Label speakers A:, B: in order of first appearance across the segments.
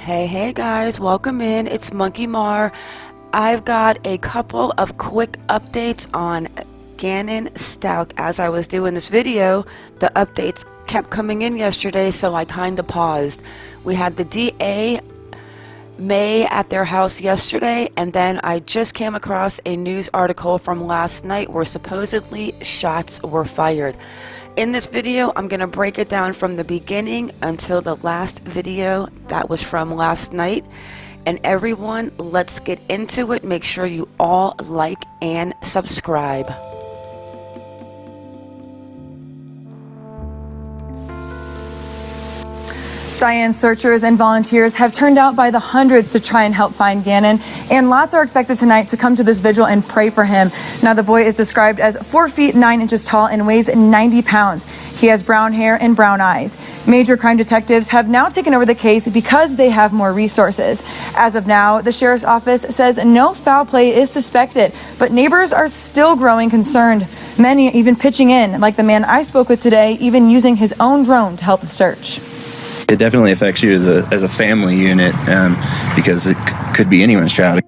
A: Hey guys, welcome in. It's Monkey Mar. I've got a couple of quick updates on Gannon Stauch. As I was doing this video, the updates kept coming in yesterday, so I kind of paused. We had the DA May at their house yesterday, and then I just came across a news article from last night where supposedly shots were fired. In this video, I'm going to break it down from the beginning until the last video that was from last night. And everyone, let's get into it. Make sure you all like and subscribe.
B: Diane, searchers and volunteers have turned out by the hundreds to try and help find Gannon, and lots are expected tonight to come to this vigil and pray for him. Now, the boy is described as 4 feet 9 inches tall and weighs 90 pounds. He has brown hair and brown eyes. Major crime detectives have now taken over the case because they have more resources. As of now, the sheriff's office says no foul play is suspected, but neighbors are still growing concerned. Many even pitching in, like the man I spoke with today, even using his own drone to help the search.
C: It definitely affects you as a family unit because it could be anyone's child.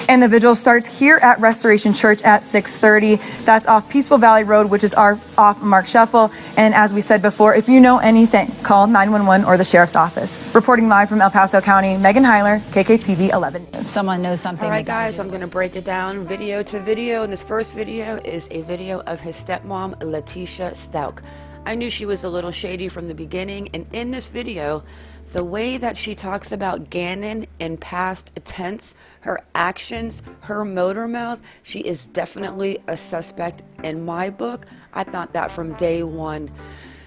B: And the vigil starts here at Restoration Church at 6:30. That's off Peaceful Valley Road, which is off Marksheffel. And as we said before, if you know anything, call 911 or the sheriff's office. Reporting live from El Paso County, Megan Heiler, KKTV 11 News.
D: Someone knows something.
A: All right, guys, I'm going to break it down video to video. And this first video is a video of his stepmom, Letecia Stauch. I knew she was a little shady from the beginning. And in this video, the way that she talks about Gannon in past tense, her actions, her motor mouth, she is definitely a suspect in my book. I thought that from day one.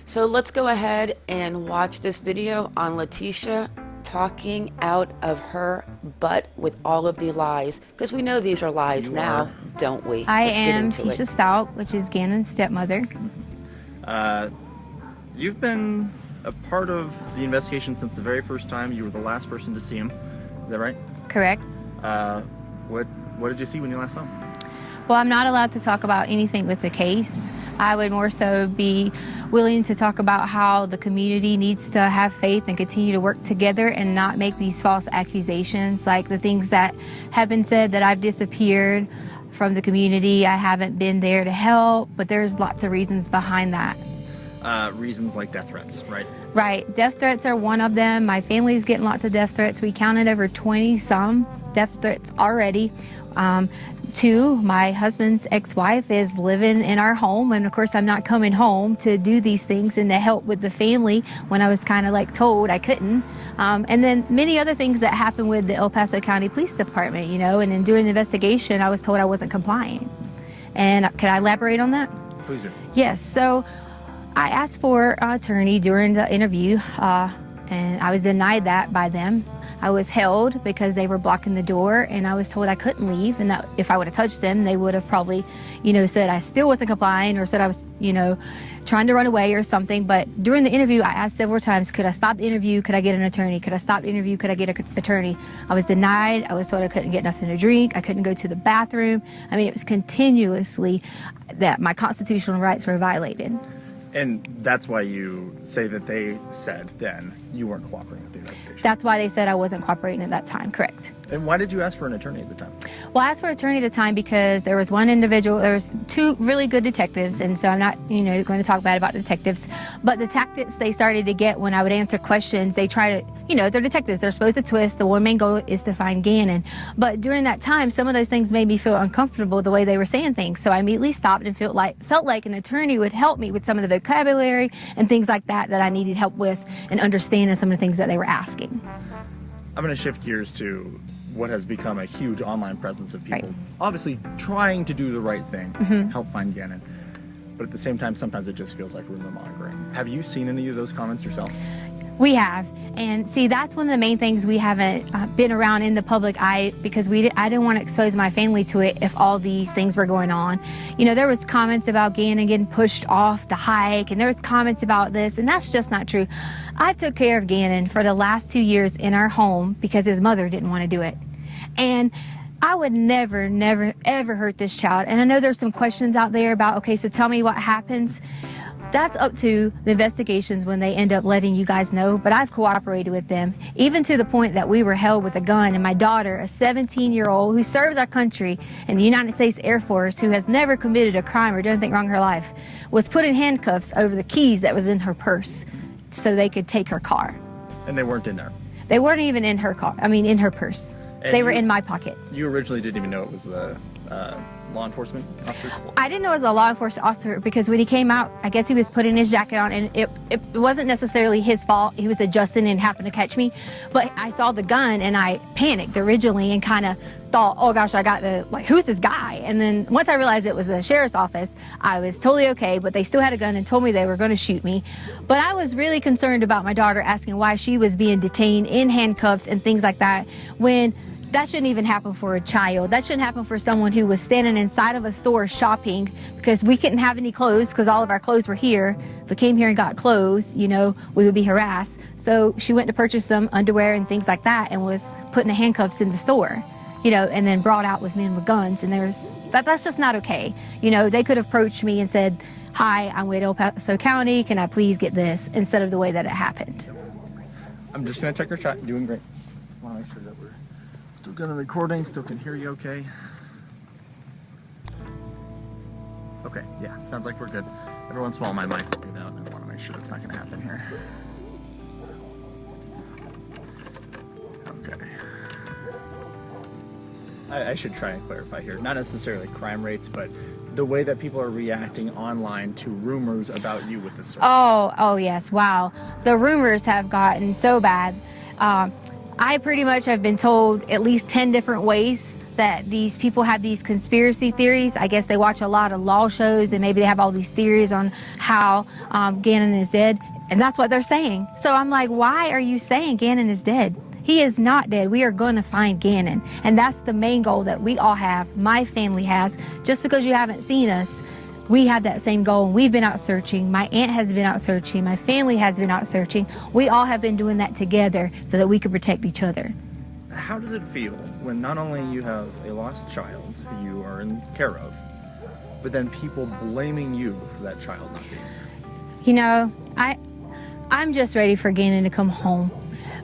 A: So let's go ahead and watch this video on Letecia talking out of her butt with all of the lies, because we know these are lies now, don't we?
E: I am Letecia Stauch, which is Gannon's stepmother.
F: You've been a part of the investigation since the very first time. You were the last person to see him. Is that right?
E: Correct.
F: What did you see when you last saw him?
E: Well, I'm not allowed to talk about anything with the case. I would more so be willing to talk about how the community needs to have faith and continue to work together and not make these false accusations, like the things that have been said that I've disappeared from the community. I haven't been there to help, but there's lots of reasons behind that.
F: Reasons like death threats, right?
E: Right. Death threats are one of them. My family's getting lots of death threats. We counted over 20-some death threats already. Two, my husband's ex-wife is living in our home, and of course I'm not coming home to do these things and to help with the family when I was kind of like told I couldn't. And then many other things that happened with the El Paso County Police Department, you know, and in doing the investigation I was told I wasn't complying. And can I elaborate on that?
F: Please do.
E: Yes. So I asked for an attorney during the interview, and I was denied that by them. I was held because they were blocking the door, and I was told I couldn't leave, and that if I would have touched them, they would have probably, you know, said I still wasn't complying or said I was, you know, trying to run away or something. But during the interview, I asked several times, could I stop the interview? Could I get an attorney? Could I stop the interview? Could I get an attorney? I was denied. I was told I couldn't get nothing to drink. I couldn't go to the bathroom. I mean, it was continuously that my constitutional rights were violated.
F: And that's why you say that they said then you weren't cooperating with the investigation.
E: That's why they said I wasn't cooperating at that time, correct.
F: And why did you ask for an attorney at the time?
E: Well, I asked for an attorney at the time because there was one individual, there was two really good detectives, and so I'm not, you know, going to talk bad about detectives, but the tactics they started to get when I would answer questions, they try to, you know, they're detectives, they're supposed to twist, the one main goal is to find Gannon. But during that time, some of those things made me feel uncomfortable the way they were saying things, so I immediately stopped and felt like an attorney would help me with some of the vocabulary and things like that that I needed help with and understanding some of the things that they were asking.
F: I'm going to shift gears to what has become a huge online presence of people obviously trying to do the right thing, help find Gannon. But at the same time, sometimes it just feels like rumor mongering. Have you seen any of those comments yourself?
E: We have, and see, that's one of the main things we haven't been around in the public eye because I didn't want to expose my family to it if all these things were going on. You know, there was comments about Gannon getting pushed off the hike, and there was comments about this, and that's just not true. I took care of Gannon for the last 2 years in our home because his mother didn't want to do it. And I would never, never, ever hurt this child. And I know there's some questions out there about, okay, so tell me what happens. that's up to the investigations when they end up letting you guys know, but I've cooperated with them, even to the point that we were held with a gun, and my daughter, a 17-year-old who serves our country in the United States Air Force, who has never committed a crime or done anything wrong in her life, was put in handcuffs over the keys that was in her purse so they could take her car.
F: And they weren't in there?
E: They weren't even in her car, I mean in her purse.
F: And
E: they were in my pocket.
F: You originally didn't even know it was the law enforcement officers?
E: I didn't know it was a law enforcement officer because when he came out, I guess he was putting his jacket on, and it wasn't necessarily his fault. He was adjusting and happened to catch me. But I saw the gun and I panicked originally and kind of thought, oh gosh, I got the, like, who's this guy? And then once I realized it was the sheriff's office, I was totally okay, but they still had a gun and told me they were going to shoot me. But I was really concerned about my daughter, asking why she was being detained in handcuffs and things like that, when that shouldn't even happen for a child. That shouldn't happen for someone who was standing inside of a store shopping, because we couldn't have any clothes because all of our clothes were here. If we came here and got clothes, you know, we would be harassed. So she went to purchase some underwear and things like that and was put in the handcuffs in the store, you know, and then brought out with men with guns. And that's just not okay. You know, they could have approached me and said, hi, I'm with El Paso County. Can I please get this? Instead of the way that it happened.
F: I'm just going to check your shot. You're doing great. I want to make sure that we're still good on recording, still can hear you okay. Okay, yeah, sounds like we're good. Every once in a while my mic will breathe out, and I want to make sure that's not going to happen here. Okay. I should try and clarify here. Not necessarily crime rates, but the way that people are reacting online to rumors about you with the search.
E: Oh yes, wow. The rumors have gotten so bad. I pretty much have been told at least 10 different ways that these people have these conspiracy theories. I guess they watch a lot of law shows and maybe they have all these theories on how Gannon is dead, and that's what they're saying. So I'm like, why are you saying Gannon is dead? He is not dead. We are going to find Gannon, and that's the main goal that we all have, my family has. Just because you haven't seen us, we have that same goal. We've been out searching. My aunt has been out searching. My family has been out searching. We all have been doing that together so that we can protect each other.
F: How does it feel when not only you have a lost child who you are in care of, but then people blaming you for that child not being there?
E: You know, I'm just ready for Gannon to come home.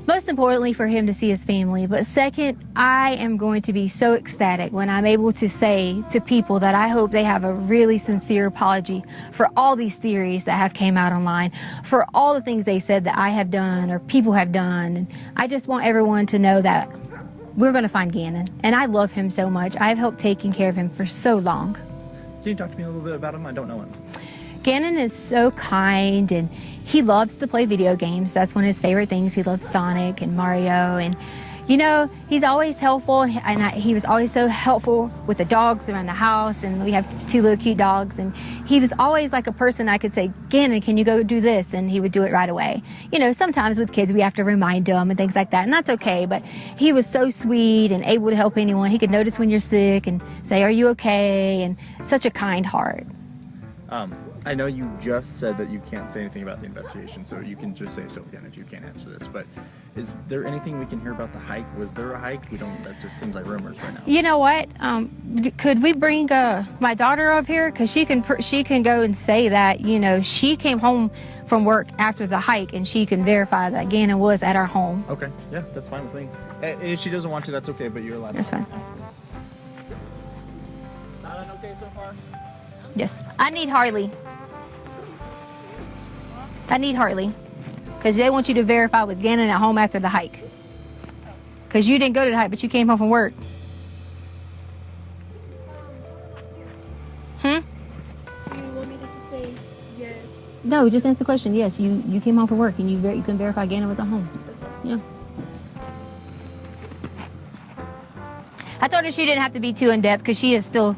E: Most importantly, for him to see his family. But second, I am going to be so ecstatic when I'm able to say to people that I hope they have a really sincere apology for all these theories that have came out online, for all the things they said that I have done or people have done. And I just want everyone to know that we're going to find Gannon. And I love him so much. I've helped taking care of him for so long.
F: Can you talk to me a little bit about him? I don't know him.
E: Gannon is so kind, and he loves to play video games. That's one of his favorite things. He loves Sonic and Mario, and you know, he's always helpful, and he was always so helpful with the dogs around the house, and we have 2 little cute dogs, and he was always like a person I could say, Gannon, can you go do this? And he would do it right away. You know, sometimes with kids we have to remind them and things like that, and that's okay, but he was so sweet and able to help anyone. He could notice when you're sick and say, are you okay? And such a kind heart.
F: I know you just said that you can't say anything about the investigation, so you can just say so again if you can't answer this, but is there anything we can hear about the hike? Was there a hike? That just seems like rumors right now.
E: You know what? Could we bring my daughter up here? Because she can go and say that, you know, she came home from work after the hike, and she can verify that Gannon was at our home.
F: Okay, yeah, that's fine with me. If she doesn't want to, that's okay, but you're allowed to.
E: That's fine.
F: Not okay so far?
E: Yes. I need Harley. Because they want you to verify was Gannon at home after the hike. Because you didn't go to the hike, but you came home from work.
D: Do you want me to just say yes?
E: No, just answer the question. Yes, you came home from work, and you can verify Gannon was at home. Yeah. I told her she didn't have to be too in-depth because she is still,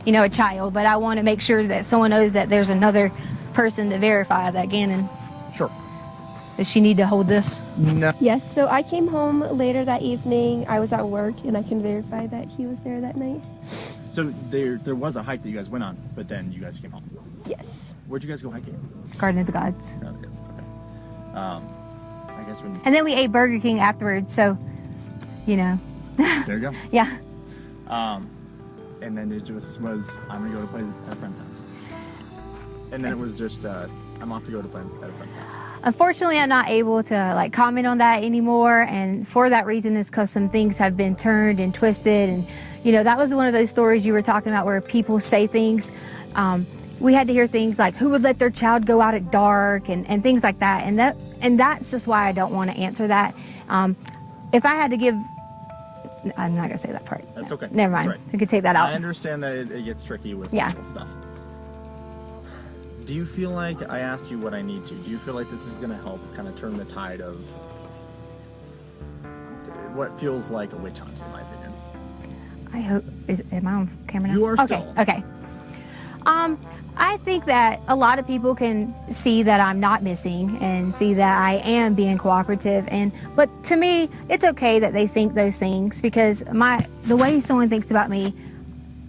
E: you know, a child, but I want to make sure that someone knows that there's another person to verify that Gannon.
F: Sure.
E: Does she need to hold this?
F: No.
D: Yes, so I came home later that evening. I was at work, and I can verify that he was there that night.
F: So there was a hike that you guys went on, but then you guys came home.
D: Yes.
F: Where'd you guys go hiking?
E: Garden of the Gods.
F: Oh, that's okay. I guess when
E: And then we ate Burger King afterwards, so, you know.
F: there you go.
E: Yeah.
F: And then it just was, I'm gonna go to play at a friend's house. And then it was just I'm off to go to a friend's house.
E: Unfortunately, I'm not able to like comment on that anymore, and for that reason is because some things have been turned and twisted, and you know, that was one of those stories you were talking about where people say things. We had to hear things like who would let their child go out at dark and things like that, and that's just why I don't want to answer that. If I had to give, I'm not gonna say that part.
F: That's okay.
E: Never mind.
F: That's right.
E: We could take that out.
F: I understand that it gets tricky with
E: Yeah.
F: legal stuff. Do you feel like I asked you what I need to? Do you feel like this is going to help kind of turn the tide of what feels like a witch hunt, in my opinion?
E: I hope. Am I on camera now?
F: You are
E: okay,
F: still.
E: Okay. I think that a lot of people can see that I'm not missing and see that I am being cooperative. But to me, it's okay that they think those things, because the way someone thinks about me,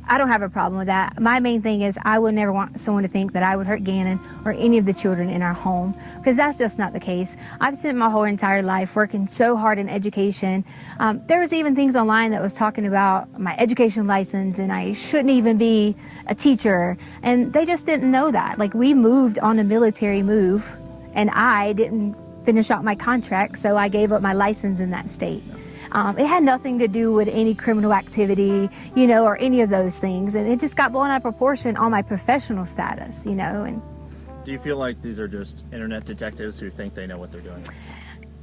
E: I don't have a problem with that. My main thing is I would never want someone to think that I would hurt Gannon or any of the children in our home, because that's just not the case. I've spent my whole entire life working so hard in education. There was even things online that was talking about my education license and I shouldn't even be a teacher, and they just didn't know that. Like, we moved on a military move and I didn't finish out my contract, so I gave up my license in that state. It had nothing to do with any criminal activity, you know, or any of those things. And it just got blown out of proportion on my professional status, you know. And
F: do you feel like these are just internet detectives who think they know what they're doing?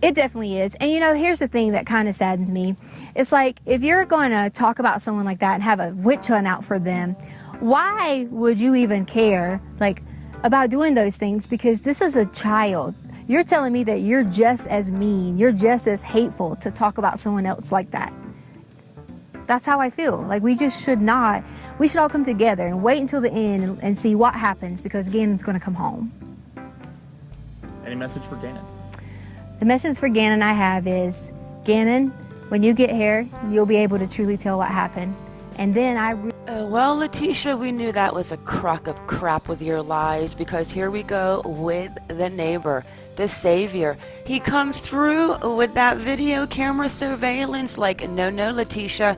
E: it definitely is. And you know, here's the thing that kind of saddens me. It's like, if you're going to talk about someone like that and have a witch hunt out for them, why would you even care, like, about doing those things? Because this is a child. You're telling me that you're just as mean, you're just as hateful to talk about someone else like that. That's how I feel. Like, we just should not. We should all come together and wait until the end and see what happens, because Gannon's going to come home.
F: Any message for Gannon?
E: The message for Gannon I have is, Gannon, when you get here, you'll be able to truly tell what happened. And then
A: Well, Letecia, we knew that was a crock of crap with your lies, because here we go with the neighbor, the savior. He comes through with that video camera surveillance like, no, Letecia.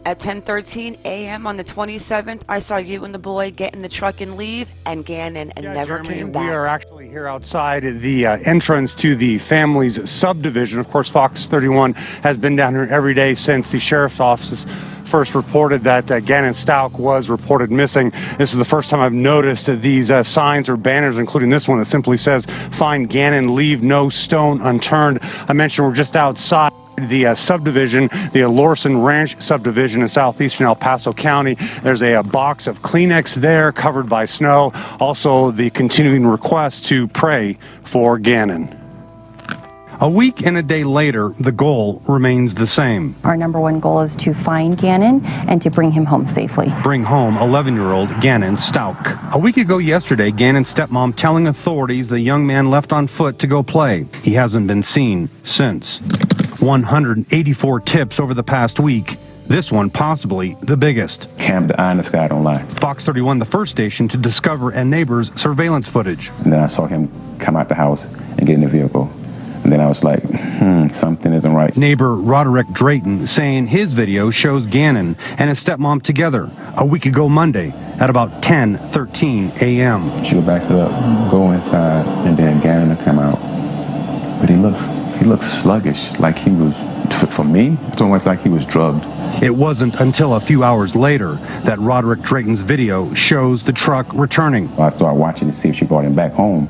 A: At 10:13 a.m. on the 27th, I saw you and the boy get in the truck and leave, and Gannon never
G: Jeremy,
A: came back.
G: We are actually here outside the entrance to the family's subdivision. Of course, Fox 31 has been down here every day since the sheriff's office first reported that Gannon Stauch was reported missing. This is the first time I've noticed these signs or banners, including this one that simply says, "Find Gannon, leave no stone unturned." I mentioned we're just outside the subdivision, the Lorson Ranch subdivision in southeastern El Paso County. There's a box of Kleenex there covered by snow. Also, the continuing request to pray for Gannon. A week and a day later, the goal remains the same.
H: Our number one goal is to find Gannon and to bring him home safely.
G: Bring home 11-year-old Gannon Stauch. A week ago yesterday, Gannon's stepmom telling authorities the young man left on foot to go play. He hasn't been seen since. 184 tips over the past week. This one possibly the biggest.
I: Camp the eye in the sky, don't lie.
G: Fox 31, the first station to discover a neighbor's surveillance footage.
I: And then I saw him come out the house and get in the vehicle. And then I was like, something isn't right.
G: Neighbor Roderick Drayton saying his video shows Gannon and his stepmom together a week ago Monday at about 10:13 a.m.
I: She'll back it up, go inside, and then Gannon will come out. But he looks sluggish, like he was, for me, it's almost like he was drugged.
G: It wasn't until a few hours later that Roderick Drayton's video shows the truck returning.
I: I started watching to see if she brought him back home.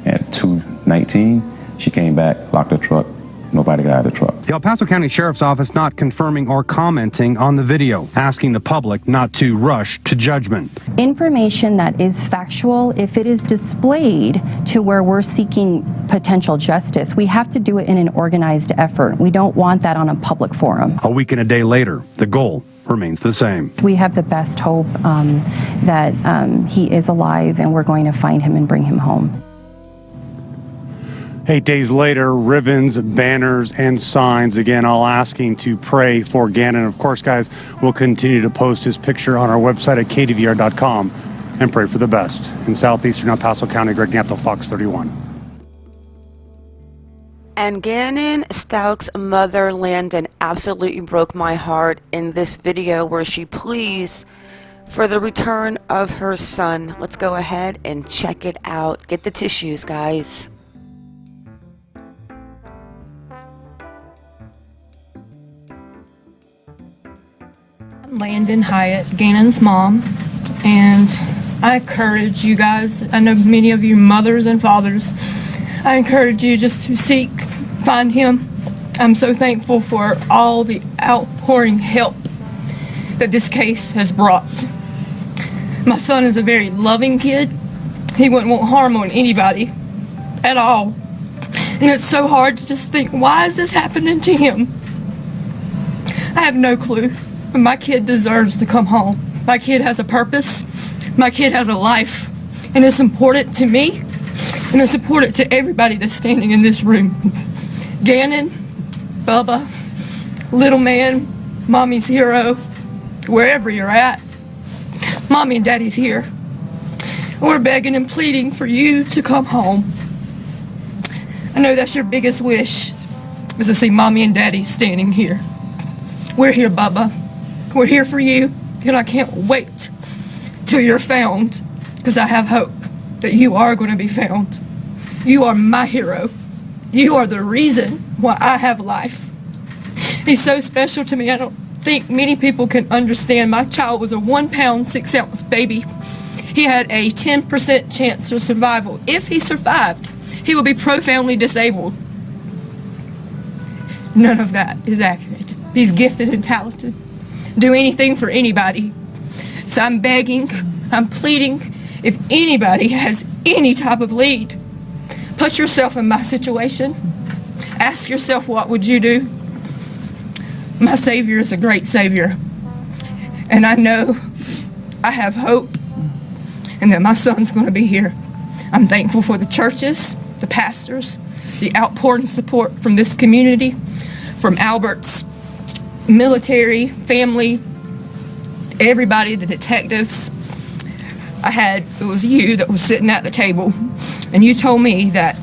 I: At 2:19, she came back, locked the truck. Nobody got out of the truck.
G: The El Paso County Sheriff's Office not confirming or commenting on the video, asking the public not to rush to judgment.
H: Information that is factual, if it is displayed to where we're seeking potential justice, we have to do it in an organized effort. We don't want that on a public forum.
G: A week and a day later, the goal remains the same.
H: We have the best hope that he is alive, and we're going to find him and bring him home.
G: 8 days later, ribbons, banners, and signs, again, all asking to pray for Gannon. Of course, guys, we'll continue to post his picture on our website at kdvr.com and pray for the best. In southeastern El Paso County, Greg Nieto, Fox 31.
A: And Gannon Stauch's mother, Landon, absolutely broke my heart in this video where she pleads for the return of her son. Let's go ahead and check it out. Get the tissues, guys.
J: Landon Hyatt, Gannon's mom, and I encourage you guys, I know many of you mothers and fathers, I encourage you just to seek, find him. I'm so thankful for all the outpouring help that this case has brought. My son is a very loving kid. He wouldn't want harm on anybody at all. And it's so hard to just think, why is this happening to him? I have no clue. But my kid deserves to come home. My kid has a purpose. My kid has a life. And it's important to me. And it's important to everybody that's standing in this room. Gannon, Bubba, little man, mommy's hero, wherever you're at, mommy and daddy's here. We're begging and pleading for you to come home. I know that's your biggest wish, is to see mommy and daddy standing here. We're here, Bubba. We're here for you, and I can't wait till you're found, because I have hope that you are going to be found. You are my hero. You are the reason why I have life. He's so special to me. I don't think many people can understand. My child was a 1 pound, 6 ounce baby. He had a 10% chance of survival. If he survived, he will be profoundly disabled. None of that is accurate. He's gifted and talented. Do anything for anybody. So I'm begging, I'm pleading, if anybody has any type of lead, put yourself in my situation. Ask yourself, what would you do? My Savior is a great Savior. And I know I have hope and that my son's going to be here. I'm thankful for the churches, the pastors, the outpouring support from this community, from Albert's military, family, everybody, the detectives. It was you that was sitting at the table, and you told me that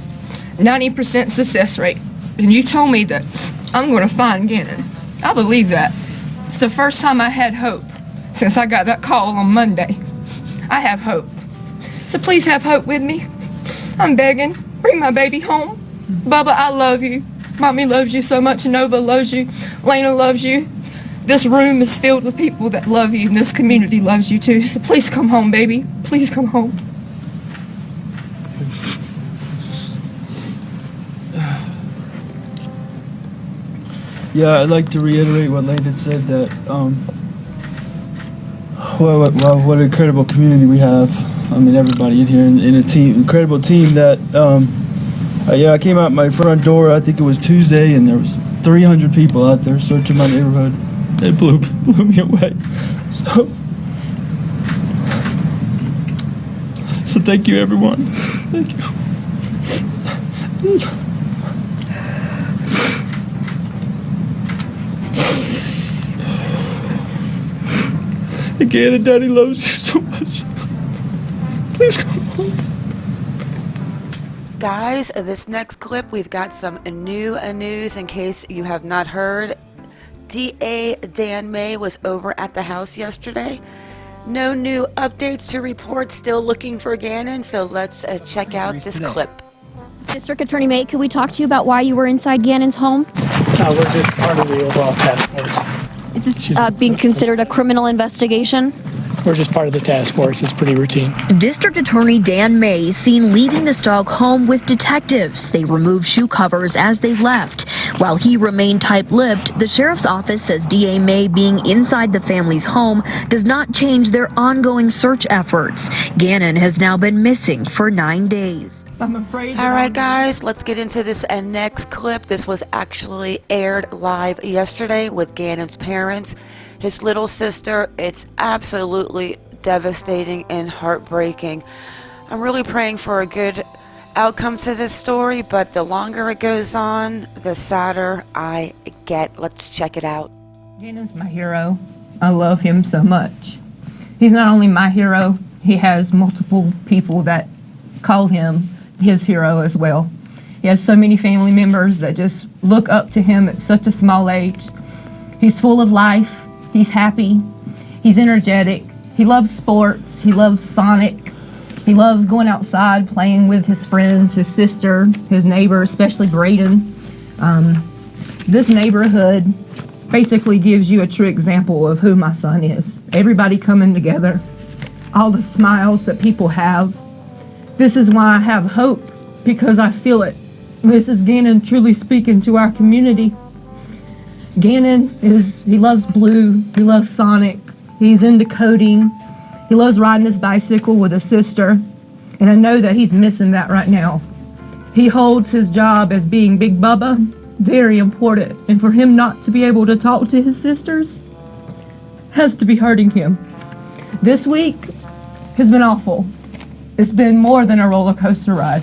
J: 90% success rate, and you told me that I'm going to find Gannon. I believe that. It's the first time I had hope since I got that call on Monday. I have hope. So please have hope with me. I'm begging. Bring my baby home. Bubba, I love you. Mommy loves you so much. Nova loves you. Lena loves you. This room is filled with people that love you, and this community loves you too. So please come home, baby. Please come home.
K: Yeah, I'd like to reiterate what Lane had said, that what an incredible community we have. I mean, everybody in here in a team, incredible team that, I came out my front door, I think it was Tuesday, and there was 300 people out there searching my neighborhood. It blew me away. So thank you, everyone. Thank you. Again, and Daddy loves you so much. Please come home.
A: Guys, this next clip, we've got some new news in case you have not heard. DA Dan May was over at the house yesterday. No new updates to report, still looking for Gannon, so let's check out this clip.
L: District Attorney May, could we talk to you about why you were inside Gannon's home?
M: We're just part of the overall task force.
L: Is this being considered a criminal investigation?
M: We're just part of the task force. It's pretty routine.
N: District Attorney Dan May seen leaving the Stauch home with detectives. They removed shoe covers as they left. While he remained tight-lipped, the sheriff's office says DA May being inside the family's home does not change their ongoing search efforts. Gannon has now been missing for 9 days.
J: I'm afraid.
A: All right, guys, let's get into this next clip. This was actually aired live yesterday with Gannon's parents, his little sister. It's absolutely devastating and heartbreaking. I'm really praying for a good outcome to this story, but the longer it goes on, the sadder I get. Let's check it out.
J: Gannon's my hero. I love him so much. He's not only my hero, he has multiple people that call him his hero as well. He has so many family members that just look up to him at such a small age. He's full of life. He's happy. He's energetic. He loves sports. He loves Sonic. He loves going outside, playing with his friends, his sister, his neighbor, especially Braden. This neighborhood basically gives you a true example of who my son is. Everybody coming together, all the smiles that people have. This is why I have hope, because I feel it. This is Gannon truly speaking to our community. Gannon he loves blue, he loves Sonic, he's into coding, he loves riding his bicycle with his sister, and I know that he's missing that right now. He holds his job as being Big Bubba very important, and for him not to be able to talk to his sisters has to be hurting him. This week has been awful. It's been more than a roller coaster ride.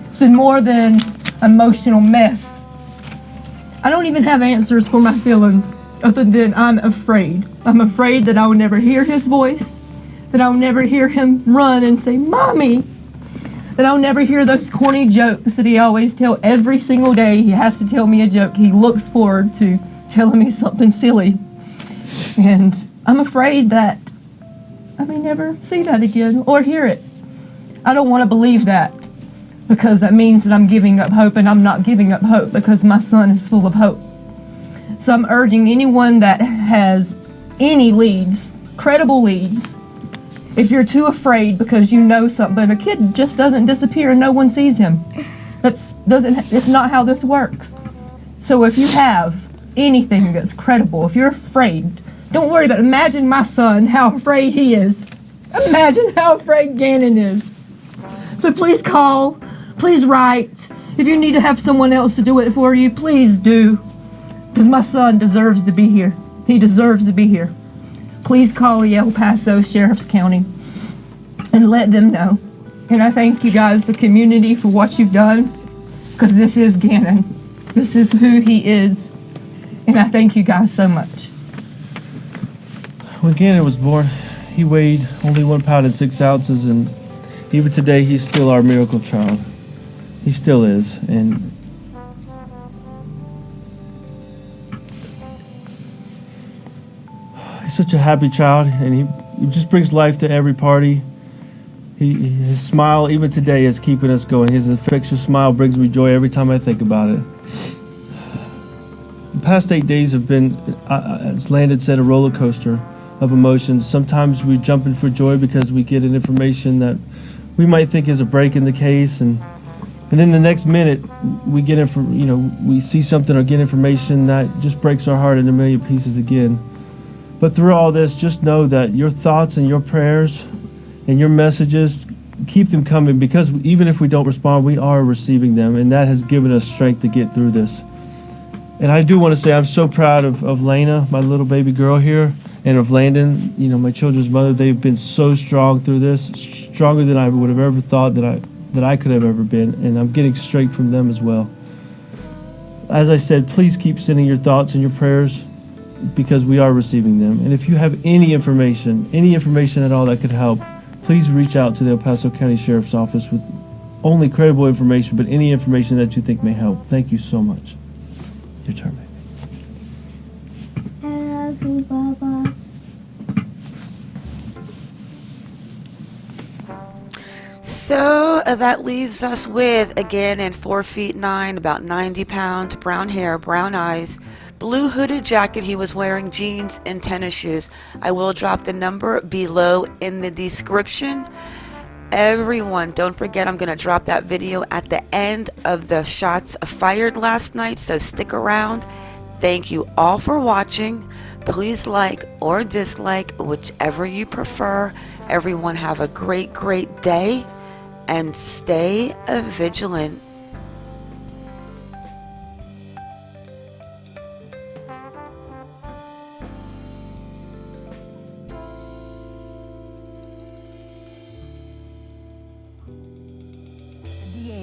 J: It's been more than emotional mess. I don't even have answers for my feelings other than I'm afraid. I'm afraid that I will never hear his voice, that I will never hear him run and say, "Mommy," that I'll never hear those corny jokes that he always tells every single day. He has to tell me a joke. He looks forward to telling me something silly. And I'm afraid that I may never see that again or hear it. I don't want to believe that, because that means that I'm giving up hope, and I'm not giving up hope because my son is full of hope. So I'm urging anyone that has any leads, credible leads, if you're too afraid because you know something, but a kid just doesn't disappear and no one sees him. It's not how this works. So if you have anything that's credible, if you're afraid, don't worry about it. Imagine my son, how afraid he is. Imagine how afraid Gannon is. So please call, please write. If you need to have someone else to do it for you, please do. Because my son deserves to be here. He deserves to be here. Please call the El Paso Sheriff's County and let them know. And I thank you guys, the community, for what you've done, because this is Gannon. This is who he is. And I thank you guys so much.
K: When Gannon was born, he weighed only 1 pound and 6 ounces, and even today, he's still our miracle child. He still is, and he's such a happy child, and he just brings life to every party. His smile, even today, is keeping us going. His infectious smile brings me joy every time I think about it. The past 8 days have been, as Landon said, a roller coaster of emotions. Sometimes we're jumping for joy because we get an information that we might think is a break in the case, and then the next minute we get we see something or get information that just breaks our heart into a million pieces again. But through all this, just know that your thoughts and your prayers and your messages, keep them coming, because even if we don't respond, we are receiving them, and that has given us strength to get through this. And I do want to say I'm so proud of Lena, my little baby girl here, and of Landon, my children's mother. They've been so strong through this, stronger than I would have ever thought that I could have ever been, and I'm getting strength from them as well. As I said, please keep sending your thoughts and your prayers, because we are receiving them. And if you have any information at all that could help, please reach out to the El Paso County Sheriff's Office with only credible information, but any information that you think may help. Thank you so much. Your turn, baby.
L: I love you, Baba.
A: So that leaves us with, again, in 4 feet 9, about 90 pounds, brown hair, brown eyes, blue hooded jacket. He was wearing jeans and tennis shoes. I will drop the number below in the description. Everyone, don't forget, I'm going to drop that video at the end of the shots fired last night, so stick around. Thank you all for watching. Please like or dislike, whichever you prefer. Everyone have a great, great day, and stay vigilant.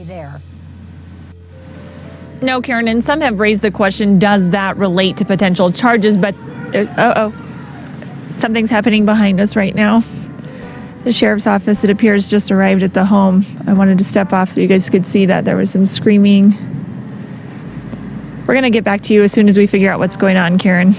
O: There. No, Karen, and some have raised the question, does that relate to potential charges? But, something's happening behind us right now. The sheriff's office, it appears, just arrived at the home. I wanted to step off so you guys could see that. There was some screaming. We're going to get back to you as soon as we figure out what's going on, Karen.